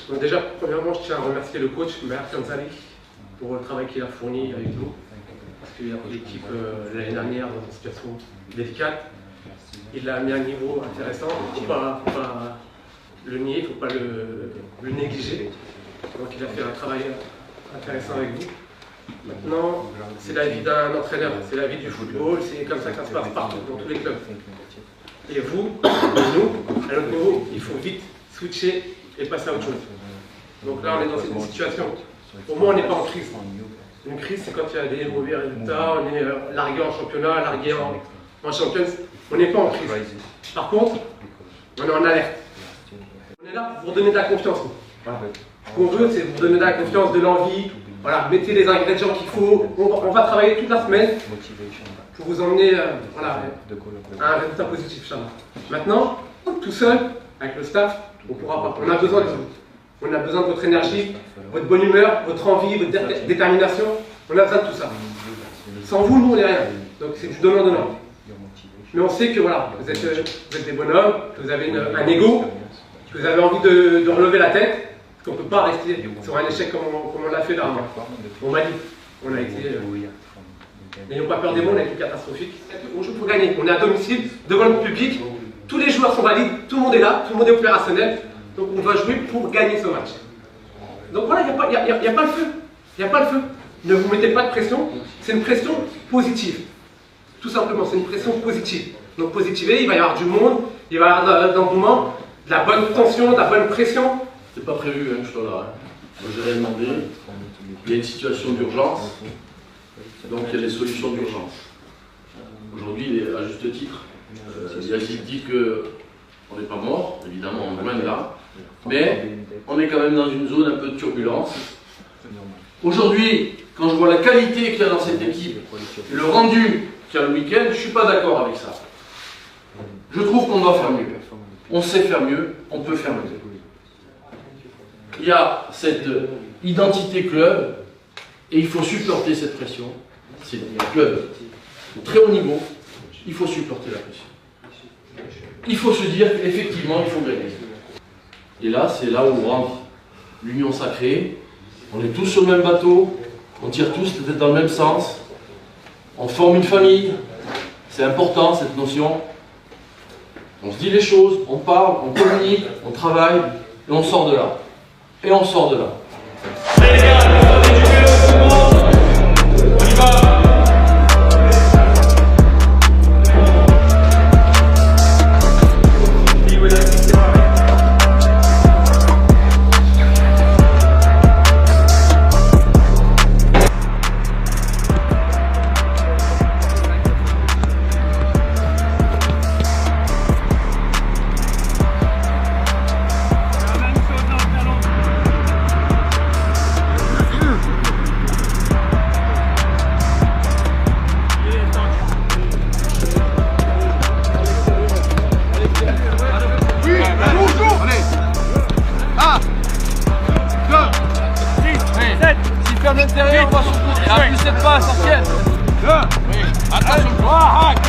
Donc déjà, premièrement, je tiens à remercier le coach Maher Kanzali pour le travail qu'il a fourni avec nous. Parce qu'il a pris l'équipe l'année dernière dans une situation délicate. Il l'a mis à un niveau intéressant. Il ne faut pas le nier, il ne faut pas le négliger. Donc il a fait un travail intéressant avec vous. Maintenant, c'est la vie d'un entraîneur, c'est la vie du football, c'est comme ça que ça se passe partout, dans tous les clubs. Et vous, nous, à notre niveau, il faut vite switcher et passer à autre chose. Donc là, on est dans une situation, au moins on n'est pas en crise. Une crise, c'est quand il y a des mauvais résultats, on est largué en championnat, largué en Champions, on n'est pas en crise. Par contre, on est en alerte. On est là pour vous donner de la confiance. Ce qu'on veut, c'est vous donner de la confiance, de l'envie. Voilà, mettez les ingrédients qu'il faut. On va travailler toute la semaine pour vous emmener voilà, à un résultat positif, Inch'Allah. Maintenant, tout seul, avec le staff, on pourra pas. On a besoin de vous. On a besoin de votre énergie, votre bonne humeur, votre envie, votre détermination. On a besoin de tout ça. Sans vous, nous, on n'est rien. Donc c'est du donnant-donnant. Mais on sait que voilà, vous êtes des bonhommes, que vous avez un ego, que vous avez envie de relever la tête. Parce qu'on ne peut pas rester sur un échec comme on l'a fait là. On m'a dit, on a été. N'ayons pas peur des mots, on a été catastrophique. On joue pour gagner, on est à domicile, devant le public, tous les joueurs sont valides, tout le monde est là, tout le monde est opérationnel. Donc on va jouer pour gagner ce match. Donc voilà, il n'y a pas le feu. Il n'y a pas le feu. Ne vous mettez pas de pression, c'est une pression positive. Tout simplement, c'est une pression positive. Donc positiver, il va y avoir du monde, il va y avoir de l'engouement, de la bonne tension, de la bonne pression. C'est pas prévu, hein, je suis là. Moi, j'ai rien demandé. Il y a une situation d'urgence, donc il y a des solutions d'urgence. Aujourd'hui, à juste titre, Yazid dit qu'on n'est pas mort, évidemment, on est loin de là, mais on est quand même dans une zone un peu de turbulence. Aujourd'hui, quand je vois la qualité qu'il y a dans cette équipe et le rendu qu'il y a le week-end, je ne suis pas d'accord avec ça. Je trouve qu'on doit faire mieux. On sait faire mieux, on peut faire mieux. Il y a cette identité club et il faut supporter cette pression. C'est un club de très haut niveau, il faut supporter la pression. Il faut se dire qu'effectivement il faut gagner. Et là, c'est là où rentre l'union sacrée. On est tous sur le même bateau, on tire tous peut-être dans le même sens, on forme une famille, c'est important cette notion. On se dit les choses, on parle, on communique, on travaille et on sort de là. Et on sort de là. Allez les gars, on fait du vélo, on y va. L'intérieur, on va sur le côté. Et en plus, cette passe ancienne. Oui, attention.